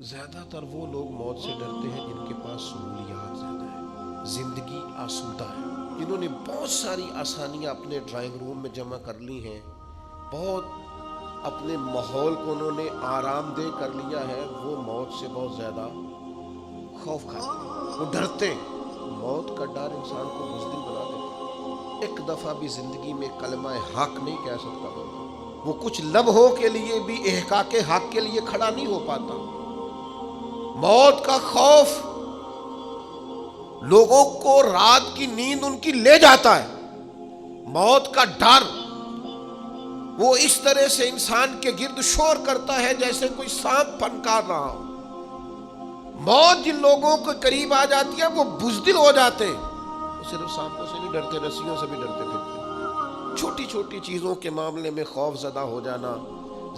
زیادہ تر وہ لوگ موت سے ڈرتے ہیں جن کے پاس سہولیات زیادہ ہے، زندگی آسودہ ہے، جنہوں نے بہت ساری آسانیاں اپنے ڈرائنگ روم میں جمع کر لی ہیں، بہت اپنے ماحول کو انہوں نے آرام دہ کر لیا ہے، وہ موت سے بہت زیادہ خوف کھاتے ہیں، وہ ڈرتے ہیں۔ موت کا ڈر انسان کو بزدل بنا دیتا ہے۔ ایک دفعہ بھی زندگی میں کلمہ حق نہیں کہہ سکتا وہ کچھ لمحوں کے لیے بھی احقاق حق کے لیے کھڑا نہیں ہو پاتا۔ موت کا خوف لوگوں کو رات کی نیند ان کی لے جاتا ہے۔ موت کا ڈر وہ اس طرح سے انسان کے گرد شور کرتا ہے جیسے کوئی سانپ پھنکار رہا ہو۔ موت جن لوگوں کے قریب آ جاتی ہے وہ بزدل ہو جاتے ہیں۔ وہ صرف سانپوں سے نہیں ڈرتے، رسیوں سے بھی ڈرتے پھرتے۔ چھوٹی چھوٹی چیزوں کے معاملے میں خوف زدہ ہو جانا،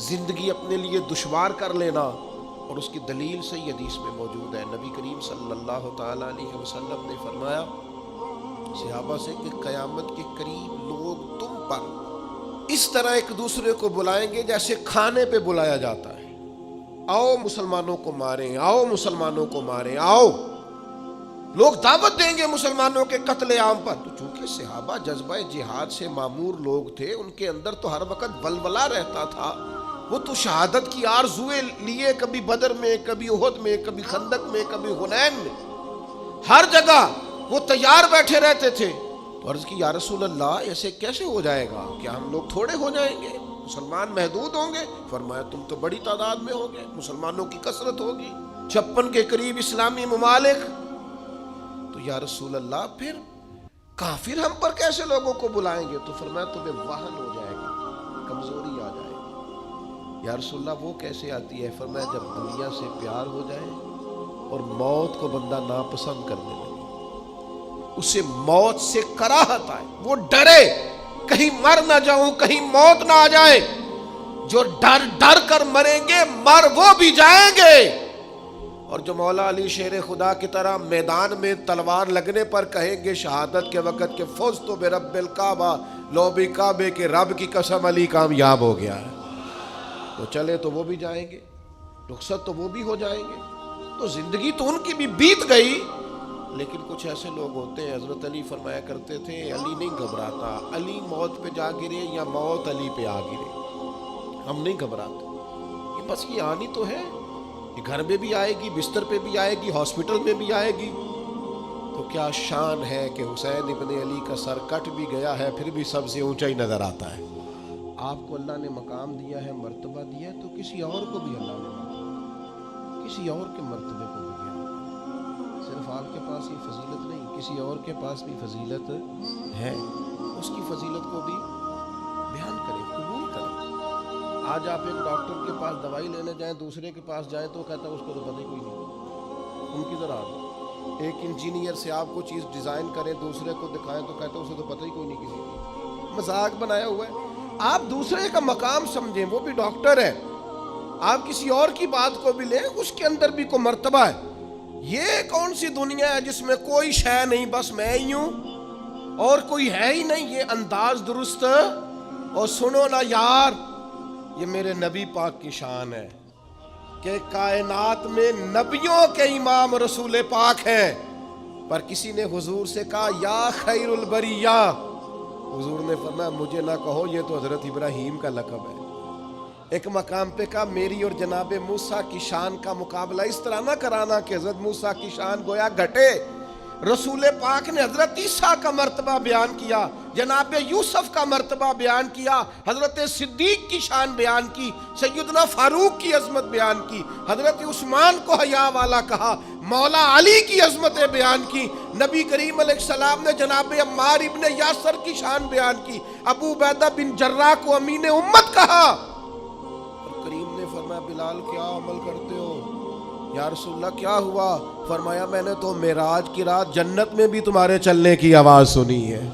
زندگی اپنے لیے دشوار کر لینا، اور اس کی دلیل صحیح حدیث میں موجود ہے۔ نبی کریم صلی اللہ تعالیٰ علیہ وسلم نے فرمایا صحابہ سے کہ قیامت کے قریب لوگ تم پر اس طرح ایک دوسرے کو بلائیں گے جیسے کھانے پہ بلایا جاتا ہے، آؤ مسلمانوں کو ماریں، آؤ مسلمانوں کو ماریں، آؤ۔ لوگ دعوت دیں گے مسلمانوں کے قتل عام پر۔ تو چونکہ صحابہ جذبہ جہاد سے معمور لوگ تھے، ان کے اندر تو ہر وقت ولولہ رہتا تھا، وہ تو شہادت کی آرزوئے لیے کبھی بدر میں، کبھی احد میں، کبھی خندق میں، کبھی حنین میں، ہر جگہ وہ تیار بیٹھے رہتے تھے۔ تو عرض کی یا رسول اللہ ایسے کیسے ہو جائے گا؟ کیا ہم لوگ تھوڑے ہو جائیں گے؟ مسلمان محدود ہوں گے؟ فرمایا تم تو بڑی تعداد میں ہوگے، مسلمانوں کی کثرت ہوگی، 56 کے قریب اسلامی ممالک۔ تو یا رسول اللہ پھر کافر ہم پر کیسے لوگوں کو بلائیں گے؟ تو فرمایا تمہیں وہن ہو جائے گا، کمزوری آ جائے گی۔ یا رسول اللہ وہ کیسے آتی ہے؟ فرمایا جب دنیا سے پیار ہو جائے اور موت کو بندہ ناپسند کرنے لگے، اسے موت سے کراہت آئے، وہ ڈرے کہیں مر نہ جاؤں، کہیں موت نہ آ جائے۔ جو ڈر ڈر کر مریں گے مر وہ بھی جائیں گے، اور جو مولا علی شیر خدا کی طرح میدان میں تلوار لگنے پر کہیں گے شہادت کے وقت کہ فزت برب الکعبہ، لو بھی کعبے کے رب کی قسم علی کامیاب ہو گیا ہے، تو چلے تو وہ بھی جائیں گے، رخصت تو وہ بھی ہو جائیں گے۔ تو زندگی تو ان کی بھی بیت گئی، لیکن کچھ ایسے لوگ ہوتے ہیں، حضرت علی فرمایا کرتے تھے علی نہیں گھبراتا، علی موت پہ جا گرے یا موت علی پہ آ گرے، ہم نہیں گھبراتے، یہ بس یہ آنی تو ہے، یہ گھر میں بھی آئے گی، بستر پہ بھی آئے گی، ہاسپٹل میں بھی آئے گی۔ تو کیا شان ہے کہ حسین ابن علی کا سر کٹ بھی گیا ہے پھر بھی سب سے اونچا ہی نظر آتا ہے۔ آپ کو اللہ نے مقام دیا ہے، مرتبہ دیا ہے، تو کسی اور کو بھی اللہ نے مرتبہ، کسی اور کے مرتبے کو بھی دیا۔ صرف آپ کے پاس یہ فضیلت نہیں، کسی اور کے پاس بھی فضیلت ہے، اس کی فضیلت کو بھی بیان کریں، قبول کریں۔ آج آپ ایک ڈاکٹر کے پاس دوائی لینے جائیں، دوسرے کے پاس جائیں تو کہتا ہے اس کو تو پتہ ہی کوئی نہیں، ان کی ذرا ایک انجینئر سے آپ کو چیز ڈیزائن کریں، دوسرے کو دکھائیں تو کہتا ہے اسے تو پتہ ہی کوئی نہیں، کسی کو مذاق بنایا ہوا ہے۔ آپ دوسرے کا مقام سمجھیں، وہ بھی ڈاکٹر ہے، آپ کسی اور کی بات کو بھی لیں، اس کے اندر بھی کوئی مرتبہ ہے۔ یہ کون سی دنیا ہے جس میں کوئی شے نہیں، بس میں ہی ہوں اور کوئی ہے ہی نہیں؟ یہ انداز درست اور سنو نا یار، یہ میرے نبی پاک کی شان ہے کہ کائنات میں نبیوں کے امام رسول پاک ہیں، پر کسی نے حضور سے کہا یا خیر البریہ، حضور نے فرمایا مجھے نہ کہو، یہ تو حضرت ابراہیم کا لقب ہے۔ ایک مقام پہ کہا میری اور جناب موسیٰ کی شان کا مقابلہ اس طرح نہ کرانا کہ حضرت موسیٰ کی شان گویا گھٹے۔ رسول پاک نے حضرت عیسیٰ کا مرتبہ بیان کیا، جناب یوسف کا مرتبہ بیان کیا، حضرت صدیق کی شان بیان کی، سیدنا فاروق کی عظمت بیان کی، حضرت عثمان کو حیا والا کہا، مولا علی کی عظمتیں بیان کی، نبی کریم علیہ السلام نے جناب عمار ابن یاسر کی شان بیان کی، ابو عبیدہ بن جراح کو امین امت کہا، اور کریم نے فرمایا بلال کیا عمل کرتے ہو؟ یا رسول اللہ کیا ہوا؟ فرمایا میں نے تو معراج کی رات جنت میں بھی تمہارے چلنے کی آواز سنی ہے۔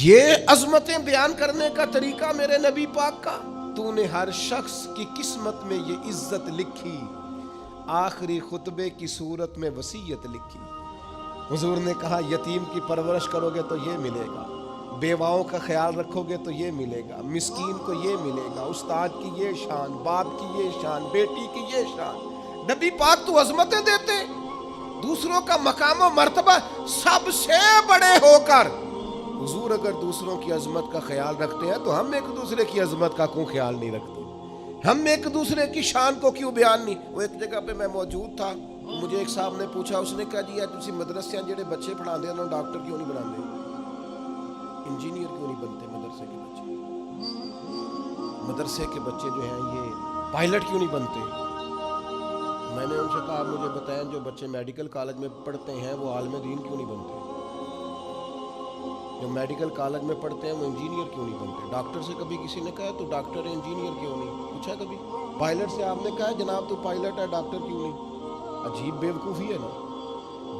یہ عظمتیں بیان کرنے کا طریقہ میرے نبی پاک کا۔ تو نے ہر شخص کی قسمت میں یہ عزت لکھی، آخری خطبے کی صورت میں وصیت لکھی۔ حضور نے کہا یتیم کی پرورش کرو گے تو یہ ملے گا، بیواؤں کا خیال رکھو گے تو یہ ملے گا، مسکین کو یہ ملے گا، استاد کی یہ شان، باپ کی یہ شان، بیٹی کی یہ شان۔ نبی پاک تو عظمتیں دیتے، دوسروں کا مقام و مرتبہ سب سے بڑے ہو کر حضور اگر دوسروں کی عظمت کا خیال رکھتے ہیں تو ہم ایک دوسرے کی عظمت کا کیوں خیال نہیں رکھتے؟ ہم ایک دوسرے کی شان کو کیوں بیان نہیں؟ وہ ایک جگہ پہ میں موجود تھا، مجھے ایک صاحب نے پوچھا، اس نے کہا جی تسی مدرسے جڑے بچے پڑھا دے انہوں ڈاکٹر کیوں نہیں بنا دے، انجینئر کیوں نہیں بنتے مدرسے کے بچے، مدرسے کے بچے جو ہیں یہ پائلٹ کیوں نہیں بنتے؟ میں نے ان سے کہا مجھے بتائیں جو بچے میڈیکل کالج میں پڑھتے ہیں وہ عالم دین کیوں نہیں بنتے؟ جو میڈیکل کالج میں پڑھتے ہیں وہ انجینئر کیوں نہیں بنتے؟ ڈاکٹر سے کبھی کسی نے کہا تو ڈاکٹر ہے انجینئر کیوں نہیں؟ پوچھا کبھی؟ پائلٹ سے آپ نے کہا جناب تو پائلٹ ہے ڈاکٹر کیوں نہیں؟ عجیب بیوقوفی ہے نا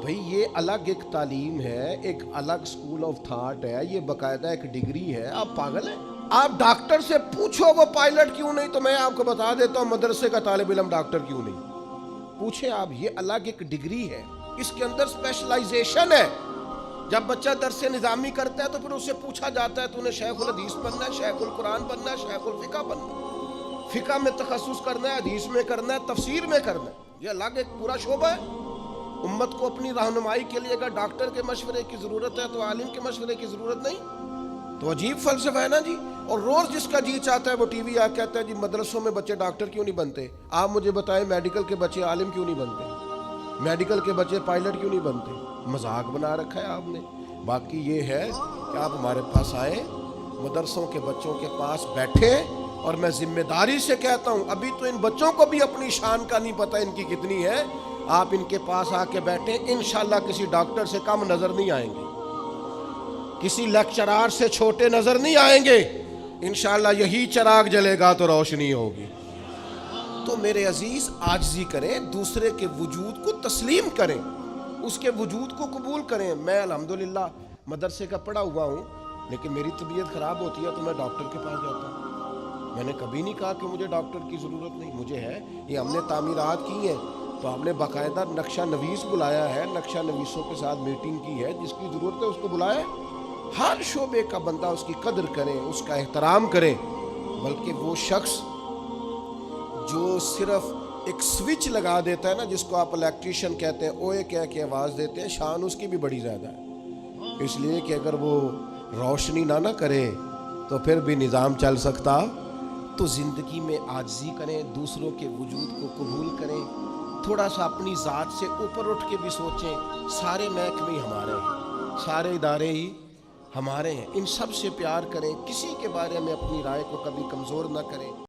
بھئی، یہ الگ ایک تعلیم ہے، ایک الگ سکول آف تھاٹ ہے، یہ باقاعدہ ایک ڈگری ہے۔ آپ پاگل ہیں؟ آپ ڈاکٹر سے پوچھو وہ پائلٹ کیوں نہیں تو میں آپ کو بتا دیتا ہوں مدرسے کا طالب علم ڈاکٹر کیوں نہیں۔ پوچھیں آپ، یہ الگ ایک ڈگری ہے، اس کے اندر اسپیشلائزیشن ہے۔ جب بچہ درس نظامی کرتا ہے تو پھر اس سے پوچھا جاتا ہے تو انہیں شیخ الحدیث بننا ہے، شیخ القرآن بننا ہے، شیخ الفقہ بننا ہے، فقہ میں تخصص کرنا ہے، حدیث میں کرنا ہے، تفسیر میں کرنا ہے، یہ الگ ایک پورا شعبہ ہے۔ امت کو اپنی رہنمائی کے لیے اگر ڈاکٹر کے مشورے کی ضرورت ہے تو عالم کے مشورے کی ضرورت نہیں۔ تو عجیب فلسفہ ہے نا جی۔ اور روز جس کا جی چاہتا ہے وہ ٹی وی آ کہتا ہے جی مدرسوں میں بچے ڈاکٹر کیوں نہیں بنتے؟ آپ مجھے بتائیں میڈیکل کے بچے عالم کیوں نہیں بنتے؟ میڈیکل کے بچے پائلٹ کیوں نہیں بنتے؟ مذاق بنا رکھا ہے آپ نے۔ باقی یہ ہے کہ آپ ہمارے پاس آئیں، مدرسوں کے بچوں کے پاس بیٹھے، اور میں ذمہ داری سے کہتا ہوں ابھی تو ان بچوں کو بھی اپنی شان کا نہیں پتہ ان کی کتنی ہے۔ آپ ان کے پاس آ کے بیٹھیں، انشاءاللہ کسی ڈاکٹر سے کم نظر نہیں آئیں گے، کسی لیکچرار سے چھوٹے نظر نہیں آئیں گے، انشاءاللہ یہی چراغ جلے گا تو روشنی ہوگی۔ تو میرے عزیز عاجزی کریں، دوسرے کے وجود کو تسلیم کریں، اس کے وجود کو قبول کریں۔ میں الحمدللہ مدرسے کا پڑھا ہوا ہوں، لیکن میری طبیعت خراب ہوتی ہے تو میں ڈاکٹر کے پاس جاتا ہوں۔ میں نے کبھی نہیں کہا کہ مجھے ڈاکٹر کی ضرورت نہیں، مجھے ہے۔ یہ ہم نے تعمیرات کی ہیں تو ہم نے باقاعدہ نقشہ نویس بلایا ہے، نقشہ نویسوں کے ساتھ میٹنگ کی ہے، جس کی ضرورت ہے اس کو بلایا۔ ہر شعبے کا بندہ اس کی قدر کریں، اس کا احترام کریں، بلکہ وہ شخص جو صرف ایک سوئچ لگا دیتا ہے نا، جس کو آپ الیکٹریشین کہتے ہیں، اوے کہہ کے آواز دیتے ہیں، شان اس کی بھی بڑی زیادہ ہے، اس لیے کہ اگر وہ روشنی نہ کرے تو پھر بھی نظام چل سکتا۔ تو زندگی میں عاجزی کریں، دوسروں کے وجود کو قبول کریں، تھوڑا سا اپنی ذات سے اوپر اٹھ کے بھی سوچیں۔ سارے محکمے ہمارے ہیں، سارے ادارے ہی ہمارے ہیں، ان سب سے پیار کریں، کسی کے بارے میں اپنی رائے کو کبھی کمزور نہ کریں۔